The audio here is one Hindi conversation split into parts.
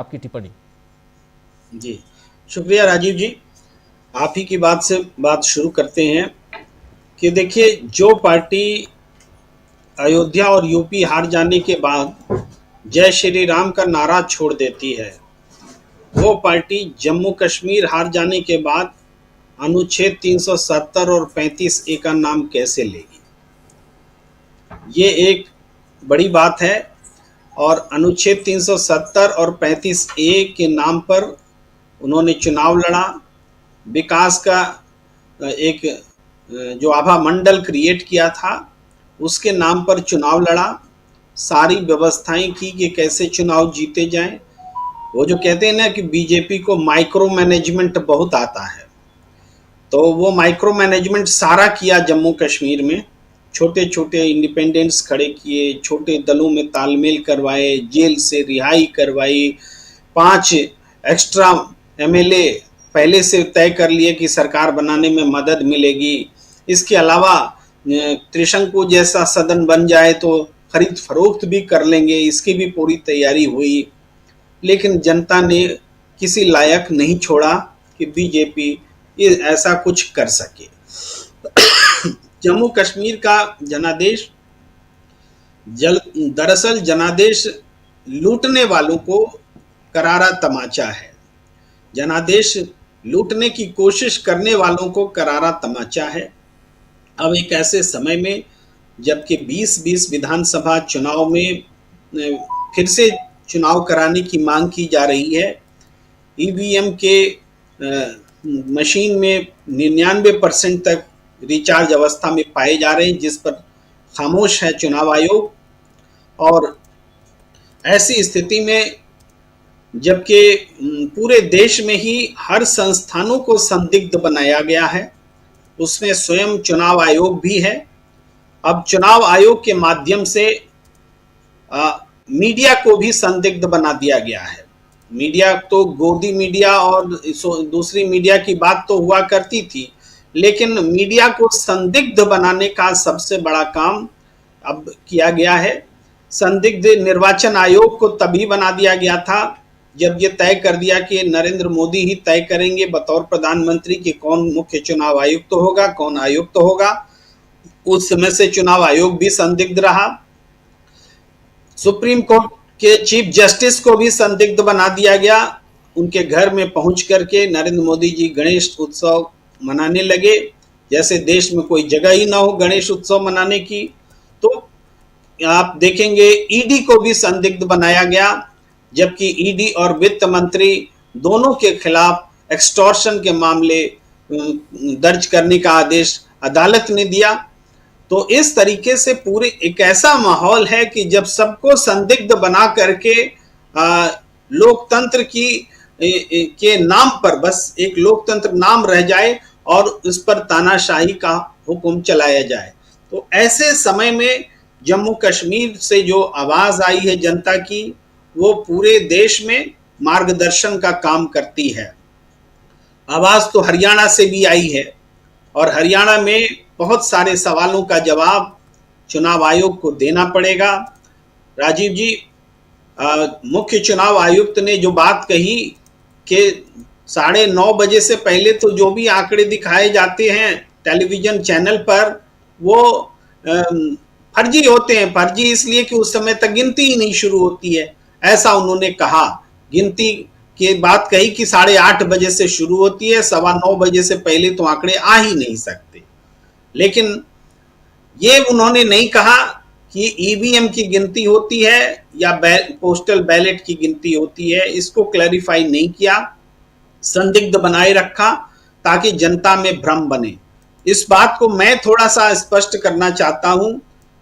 आपकी टिप्पणी। जी, शुक्रिया राजीव जी। आप ही की बात से बात शुरू करते हैं कि देखिए, जो पार्टी अयोध्या और यूपी हार जाने के बाद जय श्री राम का नारा छोड़ देती है, वो पार्टी जम्मू कश्मीर हार जाने के बाद अनुच्छेद 370 और 35A का नाम कैसे लेगी? ये एक बड़ी बात है। और अनुच्छेद 370 और 35A के नाम पर उन्होंने चुनाव लड़ा, विकास का एक जो आभा मंडल क्रिएट किया था उसके नाम पर चुनाव लड़ा, सारी व्यवस्थाएं की कि कैसे चुनाव जीते जाएं। वो जो कहते हैं ना कि बीजेपी को माइक्रो मैनेजमेंट बहुत आता है, तो वो माइक्रो मैनेजमेंट सारा किया जम्मू कश्मीर में। छोटे छोटे इंडिपेंडेंट्स खड़े किए, छोटे दलों में तालमेल करवाए, जेल से रिहाई करवाई, 5 एक्स्ट्रा एमएलए पहले से तय कर लिए कि सरकार बनाने में मदद मिलेगी। इसके अलावा त्रिशंकु जैसा सदन बन जाए तो खरीद फरोख्त भी कर लेंगे, इसकी भी पूरी तैयारी हुई। लेकिन जनता ने किसी लायक नहीं छोड़ा कि बीजेपी ऐसा कुछ कर सके। जम्मू कश्मीर का जनादेश दरअसल जनादेश लूटने वालों को करारा तमाचा है। जनादेश लूटने की कोशिश करने वालों को करारा तमाचा है। अब एक ऐसे समय में जबकि 2020 विधानसभा चुनाव में फिर से चुनाव कराने की मांग की जा रही है, ईवीएम के मशीन में 99% तक रिचार्ज अवस्था में पाए जा रहे हैं, जिस पर खामोश है चुनाव आयोग। और ऐसी स्थिति में जबकि पूरे देश में ही हर संस्थानों को संदिग्ध बनाया गया है, उसमें स्वयं चुनाव आयोग भी है। अब चुनाव आयोग के माध्यम से मीडिया को भी संदिग्ध बना दिया गया है। मीडिया तो गोदी मीडिया और दूसरी मीडिया की बात तो हुआ करती थी, लेकिन मीडिया को संदिग्ध बनाने का सबसे बड़ा काम अब किया गया है। संदिग्ध निर्वाचन आयोग को तभी बना दिया गया था जब ये तय कर दिया कि नरेंद्र मोदी ही तय करेंगे बतौर प्रधानमंत्री कि कौन मुख्य चुनाव आयुक्त होगा, कौन आयुक्त होगा। उस समय से चुनाव आयोग भी संदिग्ध रहा। सुप्रीम कोर्ट के चीफ जस्टिस को भी संदिग्ध बना दिया गया। उनके घर में पहुंच करके नरेंद्र मोदी जी गणेश उत्सव मनाने लगे, जैसे देश में कोई जगह ही ना हो गणेश उत्सव मनाने की। तो आप देखेंगे ईडी को भी संदिग्ध बनाया गया, जबकि ईडी और वित्त मंत्री दोनों के खिलाफ एक्सटॉर्शन के मामले दर्ज करने का आदेश अदालत ने दिया। तो इस तरीके से पूरे एक ऐसा माहौल है कि जब सबको संदिग्ध बना करके लोकतंत्र की के नाम पर बस एक लोकतंत्र नाम रह जाए और उस पर तानाशाही का हुक्म चलाया जाए। तो ऐसे समय में जम्मू कश्मीर से जो आवाज आई है जनता की, वो पूरे देश में मार्गदर्शन का काम करती है। आवाज तो हरियाणा से भी आई है और हरियाणा में बहुत सारे सवालों का जवाब चुनाव आयोग को देना पड़ेगा। राजीव जी, मुख्य चुनाव आयुक्त ने जो बात कही कि 9:30 बजे से पहले तो जो भी आंकड़े दिखाए जाते हैं टेलीविजन चैनल पर वो फर्जी होते हैं। फर्जी इसलिए कि उस समय तक गिनती ही नहीं शुरू होती है, ऐसा उन्होंने कहा। गिनती की बात कही कि 8:30 बजे से शुरू होती है, 9:15 बजे से पहले तो आंकड़े आ ही नहीं सकते। लेकिन ये उन्होंने नहीं कहा कि ईवीएम की गिनती होती है या पोस्टल बैलेट की गिनती होती है, इसको क्लैरिफाई नहीं किया, संदिग्ध बनाए रखा ताकि जनता में भ्रम बने। इस बात को मैं थोड़ा सा स्पष्ट करना चाहता हूं,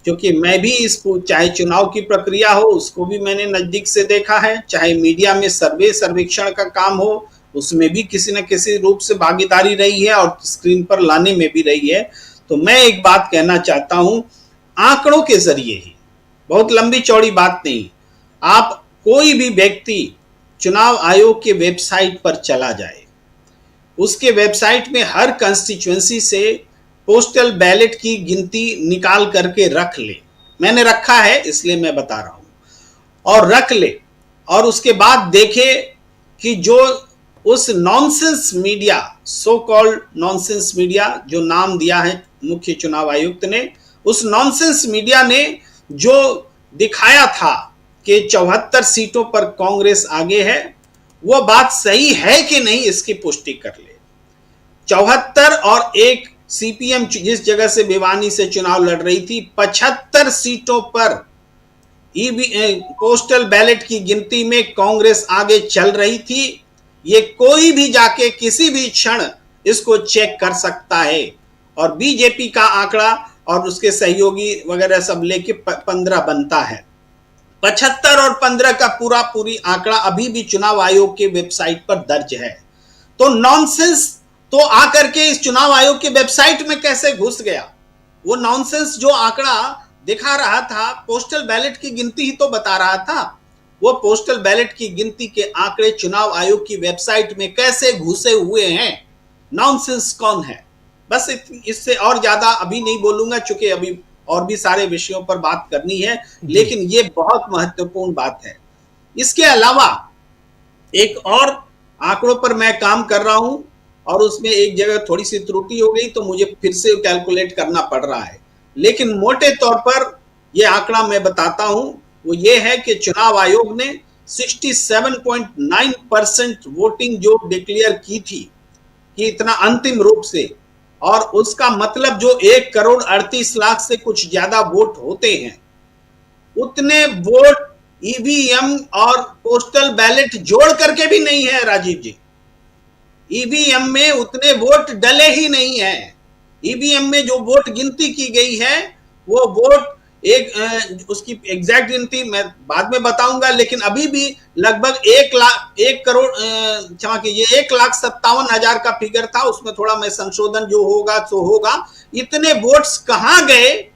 क्योंकि मैं भी इसको, चाहे चुनाव की प्रक्रिया हो उसको भी मैंने नजदीक से देखा है, चाहे मीडिया में सर्वेक्षण का काम हो उसमें भी किसी न किसी रूप से भागीदारी रही है और स्क्रीन पर लाने में भी रही है। तो मैं एक बात कहना चाहता हूं, आंकड़ों के जरिए ही, बहुत लंबी चौड़ी बात नहीं, आप कोई भी व्यक्ति चुनाव आयोग के वेबसाइट पर चला जाए, उसके वेबसाइट में हर कंस्टिट्यूएंसी से पोस्टल बैलेट की गिनती निकाल करके रख ले। मैंने रखा है इसलिए मैं बता रहा हूं, और रख ले। और उसके बाद देखे कि जो उस nonsense media, so called nonsense media जो नाम दिया है मुख्य चुनाव आयुक्त ने, उस नॉनसेंस मीडिया ने जो दिखाया था कि 74 सीटों पर कांग्रेस आगे है, वो बात सही है कि नहीं इसकी पुष्टि कर ले। 74 और एक सीपीएम जिस जगह से भिवानी से चुनाव लड़ रही थी, 75 सीटों पर पोस्टल बैलेट की गिनती में कांग्रेस आगे चल रही थी। ये कोई भी जाके किसी भी क्षण इसको चेक कर सकता है। और बीजेपी का आंकड़ा और उसके सहयोगी वगैरह सब लेके 15 बनता है। 75 और 15 का पूरी आंकड़ा अभी भी चुनाव आयोग के वेबसाइट पर दर्ज है। तो नॉनसेंस तो आकर के इस चुनाव आयोग के वेबसाइट में कैसे घुस गया? वो नॉनसेंस जो आंकड़ा दिखा रहा था, पोस्टल बैलेट की गिनती ही तो बता रहा था। वो पोस्टल बैलेट की गिनती के आंकड़े चुनाव आयोग की वेबसाइट में कैसे घुसे हुए हैं? नॉनसेंस कौन है? बस इससे और ज्यादा अभी नहीं बोलूंगा, चूंकि अभी और भी सारे विषयों पर बात करनी है, लेकिन ये बहुत महत्वपूर्ण बात है। इसके अलावा एक और आंकड़ों पर मैं काम कर रहा हूं और उसमें एक जगह थोड़ी सी त्रुटि हो गई, तो मुझे फिर से कैलकुलेट करना पड़ रहा है। लेकिन मोटे तौर पर यह आंकड़ा मैं बताता हूं, वो ये है कि चुनाव आयोग ने 67.9% वोटिंग जो डिक्लेयर की थी कि इतना अंतिम रूप से, और उसका मतलब जो 1,38,00,000 से कुछ ज्यादा वोट होते हैं, उतने वोट ईवीएम और पोस्टल बैलेट जोड़ करके भी नहीं है राजीव जी। ईवीएम में उतने वोट डले ही नहीं है। ईवीएम में जो वोट गिनती की गई है वो वोट उसकी एग्जैक्ट गिनती मैं बाद में बताऊंगा, लेकिन अभी भी लगभग 1,57,000 का फिगर था। उसमें थोड़ा मैं संशोधन जो होगा सो होगा। इतने वोट्स कहां गए,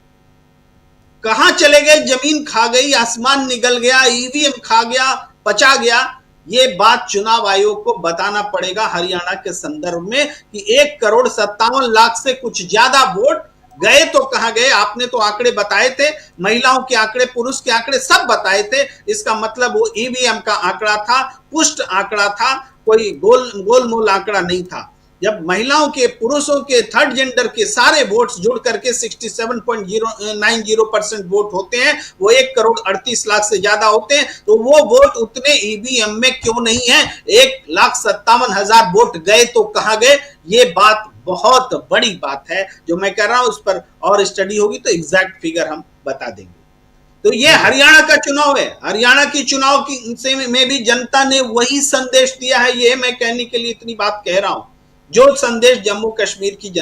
कहां चले गए? जमीन खा गई, आसमान निकल गया, ईवीएम खा गया, पचा गया। ये बात चुनाव आयोग को बताना पड़ेगा हरियाणा के संदर्भ में कि 1,57,00,000 से कुछ ज्यादा वोट गए तो कहां गए? आपने तो आंकड़े बताए थे, महिलाओं के आंकड़े, पुरुष के आंकड़े सब बताए थे। इसका मतलब वो ईवीएम का आंकड़ा था, पुष्ट आंकड़ा था, कोई गोलमोल आंकड़ा नहीं था। जब महिलाओं के, पुरुषों के, थर्ड जेंडर के सारे वोट्स जुड़ करके 67.90% वोट होते हैं, वो 1,38,00,000 से ज्यादा होते हैं, तो वो वोट उतने ईवीएम में क्यों नहीं है? 1,57,000 वोट गए तो कहां गए? ये बात बहुत बड़ी बात है जो मैं कह रहा हूं। उस पर और स्टडी होगी तो एग्जैक्ट फिगर हम बता देंगे। तो ये हरियाणा का चुनाव है। हरियाणा की चुनाव की से में भी जनता ने वही संदेश दिया है। ये मैं कहने के लिए इतनी बात कह रहा हूं जो संदेश जम्मू कश्मीर की जनता